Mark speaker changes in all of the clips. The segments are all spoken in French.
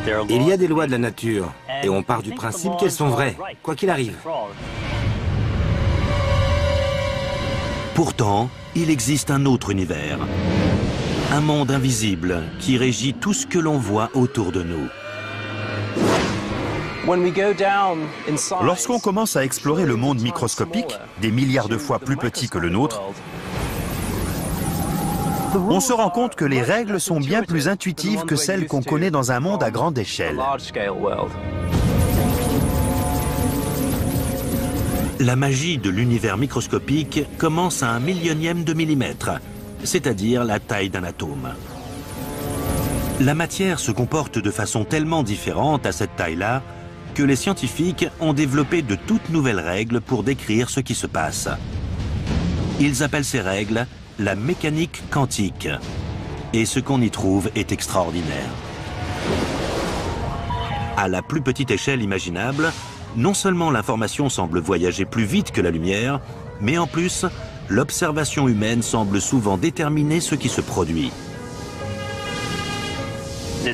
Speaker 1: Il y a des lois de la nature, et on part du principe qu'elles sont vraies, quoi qu'il arrive.
Speaker 2: Pourtant, il existe un autre univers. Un monde invisible qui régit tout ce que l'on voit autour de nous.
Speaker 3: Lorsqu'on commence à explorer le monde microscopique, des milliards de fois plus petit que le nôtre, on se rend compte que les règles sont bien plus intuitives que celles qu'on connaît dans un monde à grande échelle.
Speaker 2: La magie de l'univers microscopique commence à 1/1000e de millimètre, c'est-à-dire la taille d'un atome. La matière se comporte de façon tellement différente à cette taille-là que les scientifiques ont développé de toutes nouvelles règles pour décrire ce qui se passe. Ils appellent ces règles la mécanique quantique. Et ce qu'on y trouve est extraordinaire. À la plus petite échelle imaginable, non seulement l'information semble voyager plus vite que la lumière, mais en plus, l'observation humaine semble souvent déterminer ce qui se produit.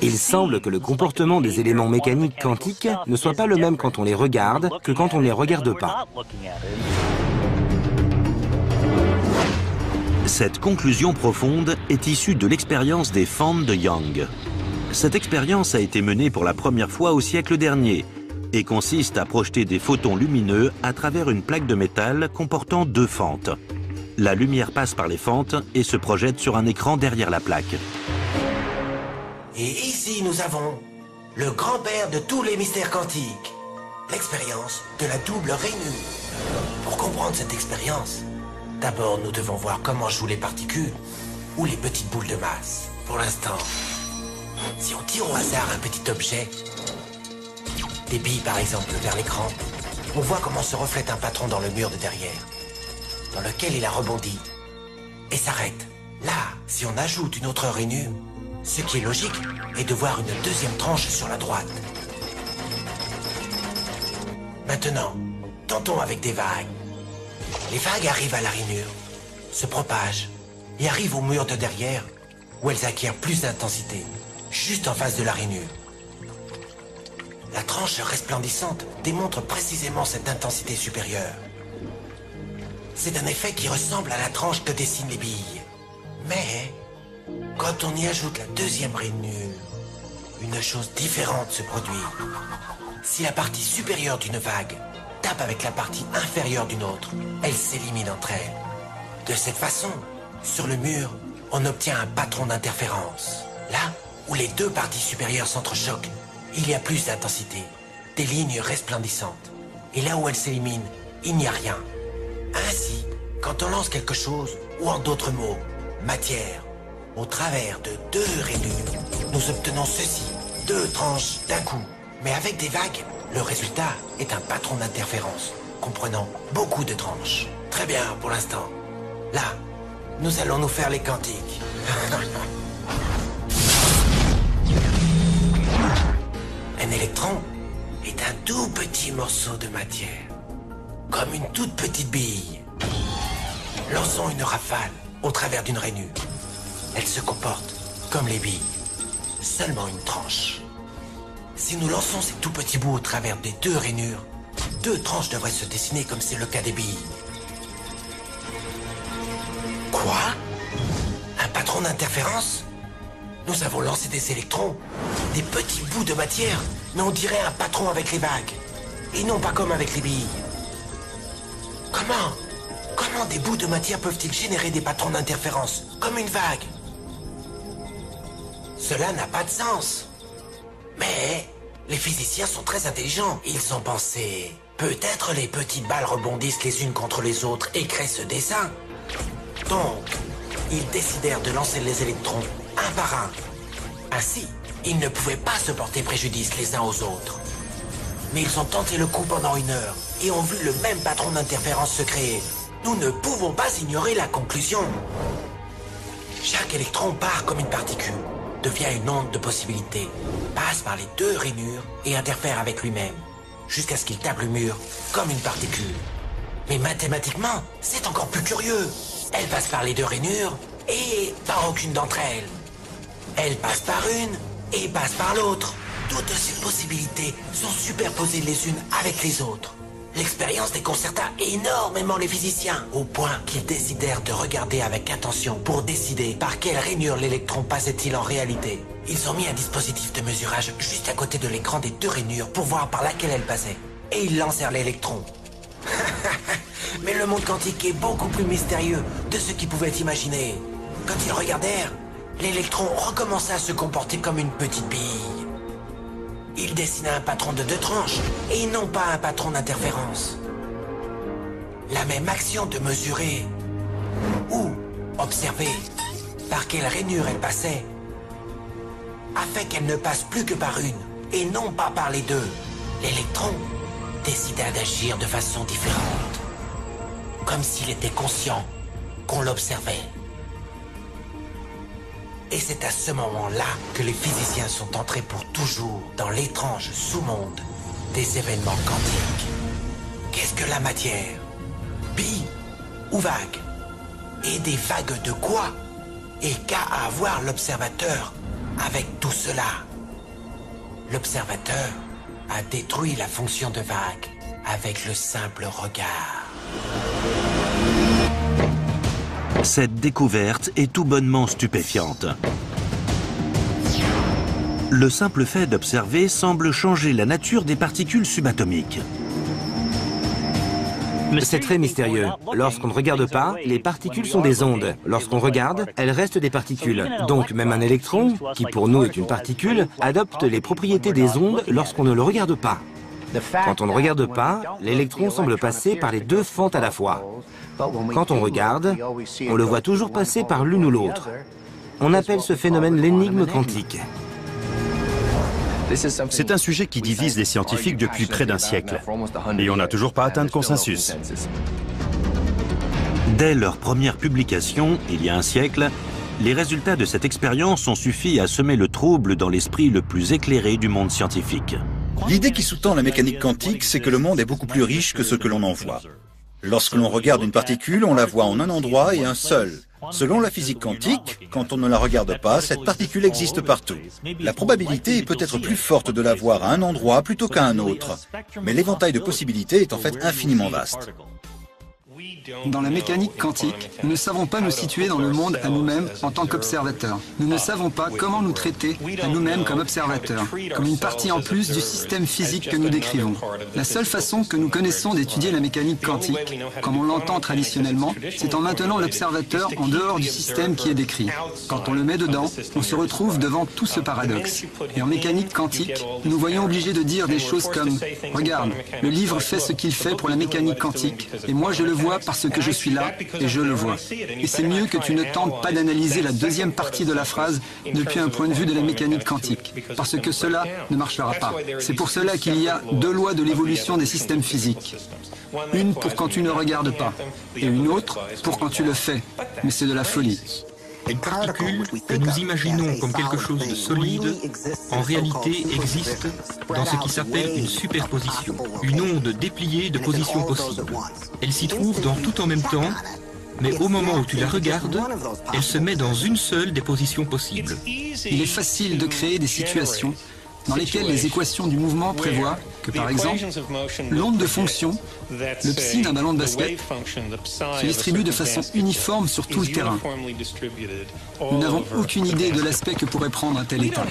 Speaker 1: Il semble que le comportement des éléments mécaniques quantiques ne soit pas le même quand on les regarde que quand on ne les regarde pas.
Speaker 2: Cette conclusion profonde est issue de l'expérience des fentes de Young. Cette expérience a été menée pour la première fois au siècle dernier et consiste à projeter des photons lumineux à travers une plaque de métal comportant 2 fentes. La lumière passe par les fentes et se projette sur un écran derrière la plaque.
Speaker 4: Et ici, nous avons le grand-père de tous les mystères quantiques, l'expérience de la double rainure. Pour comprendre cette expérience, d'abord, nous devons voir comment jouent les particules ou les petites boules de masse. Pour l'instant, si on tire au hasard un petit objet, des billes par exemple, vers l'écran, on voit comment se reflète un patron dans le mur de derrière, dans lequel il a rebondi et s'arrête. Là, si on ajoute une autre rainure, ce qui est logique est de voir une deuxième tranche sur la droite. Maintenant, tentons avec des vagues. Les vagues arrivent à la rainure, se propagent et arrivent au mur de derrière où elles acquièrent plus d'intensité, juste en face de la rainure. La tranche resplendissante démontre précisément cette intensité supérieure. C'est un effet qui ressemble à la tranche que dessinent les billes. Mais quand on y ajoute la deuxième rainure, une chose différente se produit. Si la partie supérieure d'une vague tape avec la partie inférieure d'une autre, elles s'éliminent entre elles. De cette façon, sur le mur, on obtient un patron d'interférence. Là où les deux parties supérieures s'entrechoquent, il y a plus d'intensité, des lignes resplendissantes. Et là où elles s'éliminent, il n'y a rien. Ainsi, quand on lance quelque chose, ou en d'autres mots, matière, au travers de 2 rainures, nous obtenons ceci, 2 tranches d'un coup. Mais avec des vagues, le résultat est un patron d'interférence, comprenant beaucoup de tranches. Très bien pour l'instant. Là, nous allons nous faire les quantiques. Un électron est un tout petit morceau de matière, comme une toute petite bille. Lançons une rafale au travers d'une rainure. Elle se comporte comme les billes, seulement une tranche. Si nous lançons ces tout petits bouts au travers des 2 rainures, 2 tranches devraient se dessiner comme c'est le cas des billes. Quoi? Un patron d'interférence? Nous avons lancé des électrons, des petits bouts de matière, mais on dirait un patron avec les vagues, et non pas comme avec les billes. Comment des bouts de matière peuvent-ils générer des patrons d'interférence, comme une vague? Cela n'a pas de sens. Mais les physiciens sont très intelligents. Ils ont pensé, peut-être les petites balles rebondissent les unes contre les autres et créent ce dessin. Donc, ils décidèrent de lancer les électrons un par un. Ainsi, ils ne pouvaient pas se porter préjudice les uns aux autres. Mais ils ont tenté le coup pendant 1 heure et ont vu le même patron d'interférence se créer. Nous ne pouvons pas ignorer la conclusion. Chaque électron part comme une particule, devient une onde de possibilités, passe par les 2 rainures et interfère avec lui-même, jusqu'à ce qu'il tape le mur comme une particule. Mais mathématiquement, c'est encore plus curieux. Elle passe par les 2 rainures et par aucune d'entre elles. Elle passe par une et passe par l'autre. Toutes ces possibilités sont superposées les unes avec les autres. L'expérience déconcerta énormément les physiciens, au point qu'ils décidèrent de regarder avec attention pour décider par quelle rainure l'électron passait-il en réalité. Ils ont mis un dispositif de mesurage juste à côté de l'écran des deux rainures pour voir par laquelle elle passait. Et ils lancèrent l'électron. Mais le monde quantique est beaucoup plus mystérieux de ce qu'ils pouvaient imaginer. Quand ils regardèrent, l'électron recommença à se comporter comme une petite bille. Il dessina un patron de 2 tranches et non pas un patron d'interférence. La même action de mesurer ou observer par quelle rainure elle passait a fait qu'elle ne passe plus que par une et non pas par les deux. L'électron décida d'agir de façon différente, comme s'il était conscient qu'on l'observait. Et c'est à ce moment-là que les physiciens sont entrés pour toujours dans l'étrange sous-monde des événements quantiques. Qu'est-ce que la matière? Billes ou vagues? Et des vagues de quoi? Et qu'a à voir l'observateur avec tout cela? L'observateur a détruit la fonction de vague avec le simple regard.
Speaker 2: Cette découverte est tout bonnement stupéfiante. Le simple fait d'observer semble changer la nature des particules subatomiques.
Speaker 1: C'est très mystérieux. Lorsqu'on ne regarde pas, les particules sont des ondes. Lorsqu'on regarde, elles restent des particules. Donc même un électron, qui pour nous est une particule, adopte les propriétés des ondes lorsqu'on ne le regarde pas. Quand on ne regarde pas, l'électron semble passer par les deux fentes à la fois. Quand on regarde, on le voit toujours passer par l'une ou l'autre. On appelle ce phénomène l'énigme quantique.
Speaker 3: C'est un sujet qui divise les scientifiques depuis près d'un siècle. Et on n'a toujours pas atteint de consensus.
Speaker 2: Dès leur première publication, il y a un siècle, les résultats de cette expérience ont suffi à semer le trouble dans l'esprit le plus éclairé du monde scientifique.
Speaker 5: L'idée qui sous-tend la mécanique quantique, c'est que le monde est beaucoup plus riche que ce que l'on en voit. Lorsque l'on regarde une particule, on la voit en un endroit et un seul. Selon la physique quantique, quand on ne la regarde pas, cette particule existe partout. La probabilité est peut-être plus forte de la voir à un endroit plutôt qu'à un autre. Mais l'éventail de possibilités est en fait infiniment vaste.
Speaker 6: Dans la mécanique quantique, nous ne savons pas nous situer dans le monde à nous-mêmes en tant qu'observateurs. Nous ne savons pas comment nous traiter à nous-mêmes comme observateurs, comme une partie en plus du système physique que nous décrivons. La seule façon que nous connaissons d'étudier la mécanique quantique, comme on l'entend traditionnellement, c'est en maintenant l'observateur en dehors du système qui est décrit. Quand on le met dedans, on se retrouve devant tout ce paradoxe. Et en mécanique quantique, nous nous voyons obligés de dire des choses comme « Regarde, le livre fait ce qu'il fait pour la mécanique quantique, et moi je le vois parce que je suis là et je le vois. Et c'est mieux que tu ne tentes pas d'analyser la deuxième partie de la phrase depuis un point de vue de la mécanique quantique, parce que cela ne marchera pas. C'est pour cela qu'il y a deux lois de l'évolution des systèmes physiques. Une pour quand tu ne regardes pas, et une autre pour quand tu le fais. Mais c'est de la folie.
Speaker 7: Une particule que nous imaginons comme quelque chose de solide, en réalité existe dans ce qui s'appelle une superposition, une onde dépliée de positions possibles. Elle s'y trouve dans tout en même temps, mais au moment où tu la regardes, elle se met dans une seule des positions possibles.
Speaker 6: Il est facile de créer des situations dans lesquelles les équations du mouvement prévoient que, par exemple, l'onde de fonction, le psi d'un ballon de basket, se distribue de façon uniforme sur tout le terrain. Nous n'avons aucune idée de l'aspect que pourrait prendre un tel état.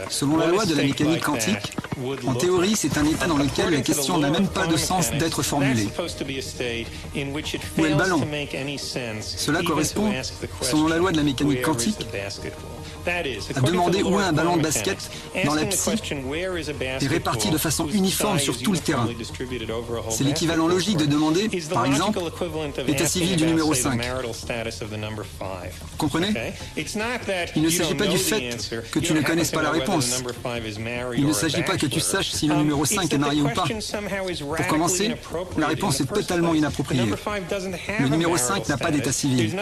Speaker 6: Selon la loi de la mécanique quantique, en théorie, c'est un état dans lequel la question n'a même pas de sens d'être formulée. Où est le ballon? Cela correspond, selon la loi de la mécanique quantique, à demander où est un ballon de basket dans la psi est réparti de façon uniforme sur tout le terrain. C'est l'équivalent logique de demander, par exemple, l'état civil du numéro 5. Vous comprenez? Il ne s'agit pas du fait que tu ne connaisses pas la réponse. Il ne s'agit pas que tu saches si le numéro 5 est marié ou pas. Pour commencer, la réponse est totalement inappropriée. Le numéro 5 n'a pas d'état civil.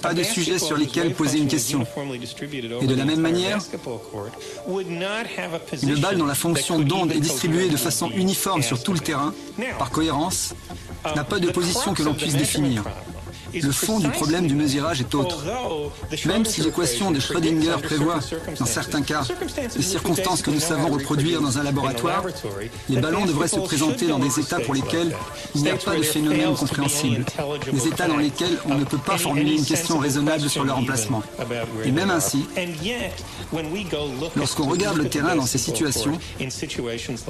Speaker 6: Pas de sujet sur lesquels poser une question. Et de la même manière, une balle dont la fonction d'onde est distribuée de façon uniforme sur tout le terrain, par cohérence, n'a pas de position que l'on puisse définir. le fond du problème du mesurage est autre. Même si l'équation de Schrödinger prévoit, dans certains cas, les circonstances que nous savons reproduire dans un laboratoire, les ballons devraient se présenter dans des états pour lesquels il n'y a pas de phénomène compréhensible, des états dans lesquels on ne peut pas formuler une question raisonnable sur leur emplacement. Et même ainsi, lorsqu'on regarde le terrain dans ces situations,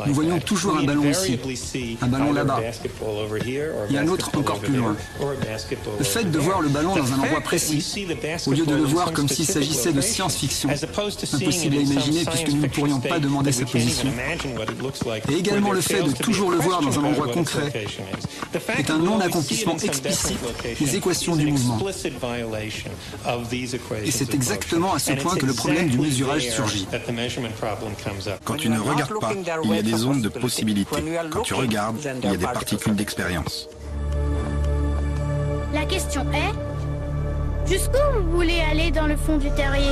Speaker 6: nous voyons toujours un ballon ici, un ballon là-bas, et un autre encore plus loin. Le fait de voir le ballon dans un endroit précis, au lieu de le voir comme s'il s'agissait de science-fiction, impossible à imaginer puisque nous ne pourrions pas demander sa position, et également le fait de toujours le voir dans un endroit concret, est un non-accomplissement explicite des équations du mouvement. Et c'est exactement à ce point que le problème du mesurage surgit.
Speaker 8: Quand tu ne regardes pas, il y a des ondes de possibilités. Quand tu regardes, il y a des particules d'expérience.
Speaker 9: La question est, jusqu'où vous voulez aller dans le fond du terrier?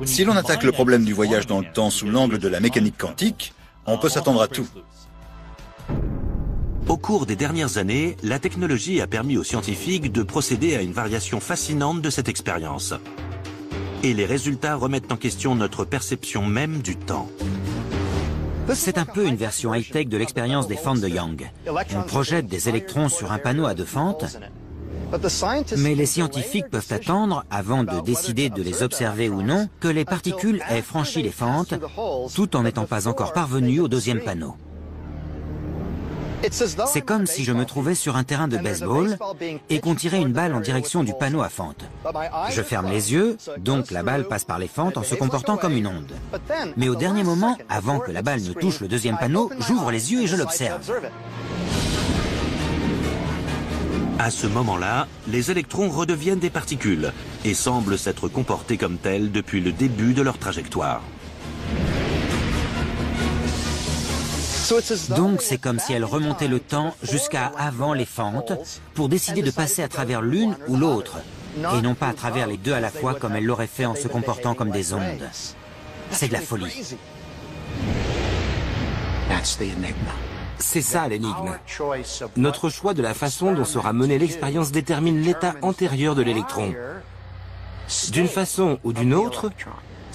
Speaker 5: Si l'on attaque le problème du voyage dans le temps sous l'angle de la mécanique quantique, on peut s'attendre à tout.
Speaker 2: Au cours des dernières années, la technologie a permis aux scientifiques de procéder à une variation fascinante de cette expérience. Et les résultats remettent en question notre perception même du temps.
Speaker 1: C'est un peu une version high-tech de l'expérience des fentes de Young. On projette des électrons sur un panneau à 2 fentes, mais les scientifiques peuvent attendre, avant de décider de les observer ou non, que les particules aient franchi les fentes, tout en n'étant pas encore parvenues au 2e panneau. C'est comme si je me trouvais sur un terrain de baseball et qu'on tirait une balle en direction du panneau à fentes. Je ferme les yeux, donc la balle passe par les fentes en se comportant comme une onde. Mais au dernier moment, avant que la balle ne touche le 2e panneau, j'ouvre les yeux et je l'observe.
Speaker 2: À ce moment-là, les électrons redeviennent des particules et semblent s'être comportés comme tels depuis le début de leur trajectoire.
Speaker 1: Donc c'est comme si elle remontait le temps jusqu'à avant les fentes pour décider de passer à travers l'une ou l'autre, et non pas à travers les deux à la fois comme elle l'aurait fait en se comportant comme des ondes. C'est de la folie. C'est ça l'énigme. Notre choix de la façon dont sera menée l'expérience détermine l'état antérieur de l'électron. D'une façon ou d'une autre,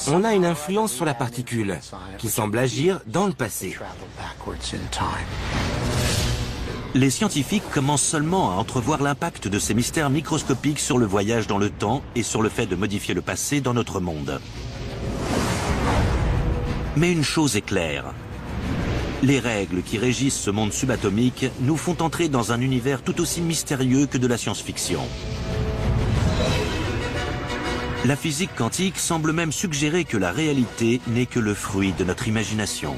Speaker 1: on a une influence sur la particule, qui semble agir dans le passé.
Speaker 2: Les scientifiques commencent seulement à entrevoir l'impact de ces mystères microscopiques sur le voyage dans le temps et sur le fait de modifier le passé dans notre monde. Mais une chose est claire. Les règles qui régissent ce monde subatomique nous font entrer dans un univers tout aussi mystérieux que de la science-fiction. La physique quantique semble même suggérer que la réalité n'est que le fruit de notre imagination.